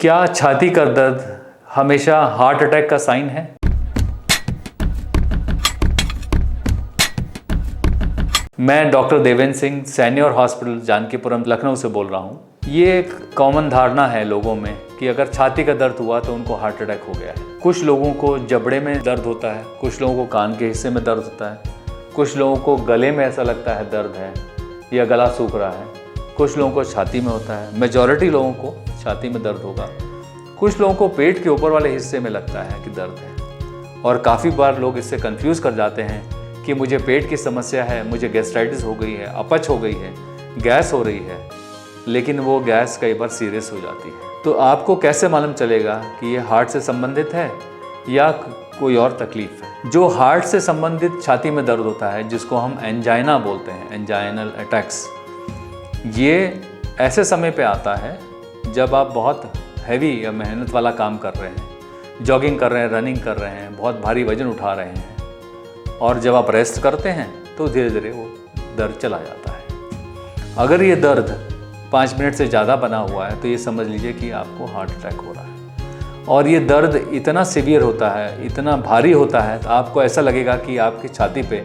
क्या छाती का दर्द हमेशा हार्ट अटैक का साइन है? मैं डॉक्टर देवेंद्र सिंह सैन्योर हॉस्पिटल जानकीपुरम लखनऊ से बोल रहा हूँ। ये एक कॉमन धारणा है लोगों में कि अगर छाती का दर्द हुआ तो उनको हार्ट अटैक हो गया है। कुछ लोगों को जबड़े में दर्द होता है, कुछ लोगों को कान के हिस्से में दर्द होता है, कुछ लोगों को गले में ऐसा लगता है दर्द है या गला सूख रहा है, कुछ लोगों को छाती में होता है। मेजॉरिटी लोगों को छाती में दर्द होगा। कुछ लोगों को पेट के ऊपर वाले हिस्से में लगता है कि दर्द है। और काफ़ी बार लोग इससे कंफ्यूज कर जाते हैं कि मुझे पेट की समस्या है, मुझे गैस्ट्राइटिस हो गई है, अपच हो गई है, गैस हो रही है, लेकिन वो गैस कई बार सीरियस हो जाती है। तो आपको कैसे मालूम चलेगा कि ये हार्ट से संबंधित है या कोई और तकलीफ है? जो हार्ट से संबंधित छाती में दर्द होता है, जिसको हम एंजाइना बोलते हैं, एंजाइनल अटैक्स, ये ऐसे समय पे आता है जब आप बहुत हैवी या मेहनत वाला काम कर रहे हैं, जॉगिंग कर रहे हैं, रनिंग कर रहे हैं, बहुत भारी वजन उठा रहे हैं, और जब आप रेस्ट करते हैं तो धीरे धीरे वो दर्द चला जाता है। अगर ये दर्द 5 मिनट से ज़्यादा बना हुआ है तो ये समझ लीजिए कि आपको हार्ट अटैक हो रहा है। और ये दर्द इतना सीवियर होता है, इतना भारी होता है, तो आपको ऐसा लगेगा कि आपकी छाती पे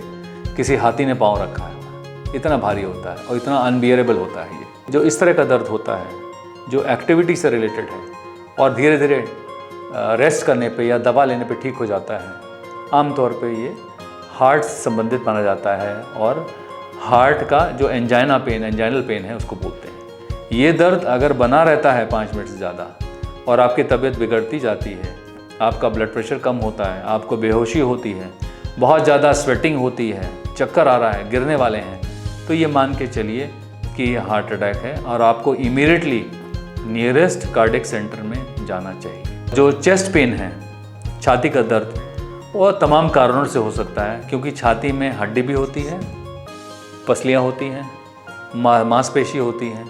किसी हाथी ने पाँव रखा है। इतना भारी होता है और इतना अनबियरेबल होता है। ये जो इस तरह का दर्द होता है, जो एक्टिविटी से रिलेटेड है और धीरे धीरे रेस्ट करने पे या दवा लेने पे ठीक हो जाता है, आमतौर पे ये हार्ट से संबंधित माना जाता है और हार्ट का जो एंजाइना पेन, एंजाइनल पेन है, उसको बोलते हैं। ये दर्द अगर बना रहता है 5 मिनट से ज़्यादा और आपकी तबीयत बिगड़ती जाती है, आपका ब्लड प्रेशर कम होता है, आपको बेहोशी होती है, बहुत ज़्यादा स्वेटिंग होती है, चक्कर आ रहा है, गिरने वाले हैं, तो ये मान के चलिए कि ये हार्ट अटैक है और आपको इमीडिएटली नियरेस्ट कार्डियक सेंटर में जाना चाहिए। जो चेस्ट पेन है, छाती का दर्द, वो तमाम कारणों से हो सकता है, क्योंकि छाती में हड्डी भी होती है, पसलियाँ होती हैं, मांसपेशी होती हैं,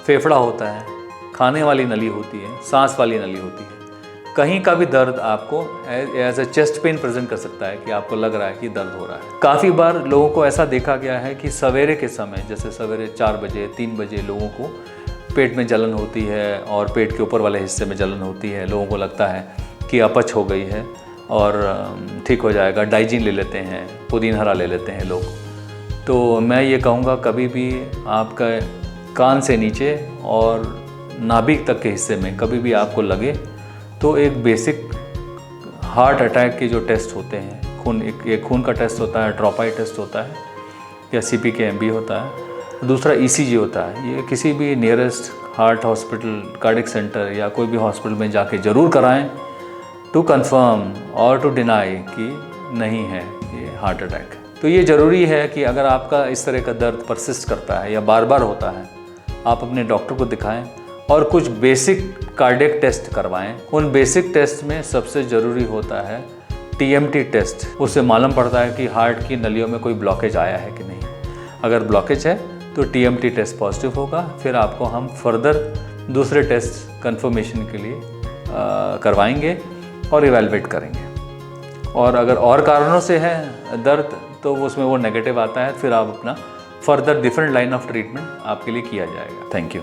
फेफड़ा होता है, खाने वाली नली होती है, सांस वाली नली होती है। कहीं का भी दर्द आपको as a chest pain present कर सकता है कि आपको लग रहा है कि दर्द हो रहा है। काफ़ी बार लोगों को ऐसा देखा गया है कि सवेरे के समय, जैसे सवेरे 4 बजे 3 बजे लोगों को पेट में जलन होती है और पेट के ऊपर वाले हिस्से में जलन होती है। लोगों को लगता है कि अपच हो गई है और ठीक हो जाएगा, डाइजीन ले लेते हैं, पुदीन हरा ले लेते हैं लोग। तो मैं ये कहूँगा, कभी भी आपका कान से नीचे और नाभिक तक के हिस्से में कभी भी आपको लगे तो एक बेसिक हार्ट अटैक के जो टेस्ट होते हैं, एक खून का टेस्ट होता है, ट्रोपाई टेस्ट होता है या CPK-MB होता है, दूसरा ECG होता है। ये किसी भी nearest heart hospital, cardiac centre या कोई भी हॉस्पिटल में जाके ज़रूर कराएं टू कंफर्म और टू डिनाई कि नहीं है ये हार्ट अटैक। तो ये ज़रूरी है कि अगर आपका इस तरह का दर्द परसिस्ट करता है या बार बार होता है, आप अपने डॉक्टर को दिखाएं और कुछ बेसिक कार्डियक टेस्ट करवाएं। उन बेसिक टेस्ट में सबसे ज़रूरी होता है TMT टेस्ट। उससे मालूम पड़ता है कि हार्ट की नलियों में कोई ब्लॉकेज आया है कि नहीं। अगर ब्लॉकेज है तो TMT टेस्ट पॉजिटिव होगा, फिर आपको हम फर्दर दूसरे टेस्ट कंफर्मेशन के लिए करवाएंगे और इवेलुएट करेंगे। और अगर और कारणों से है दर्द तो उसमें वो नेगेटिव आता है, फिर आप अपना further different line of treatment आपके लिए किया जाएगा। Thank you.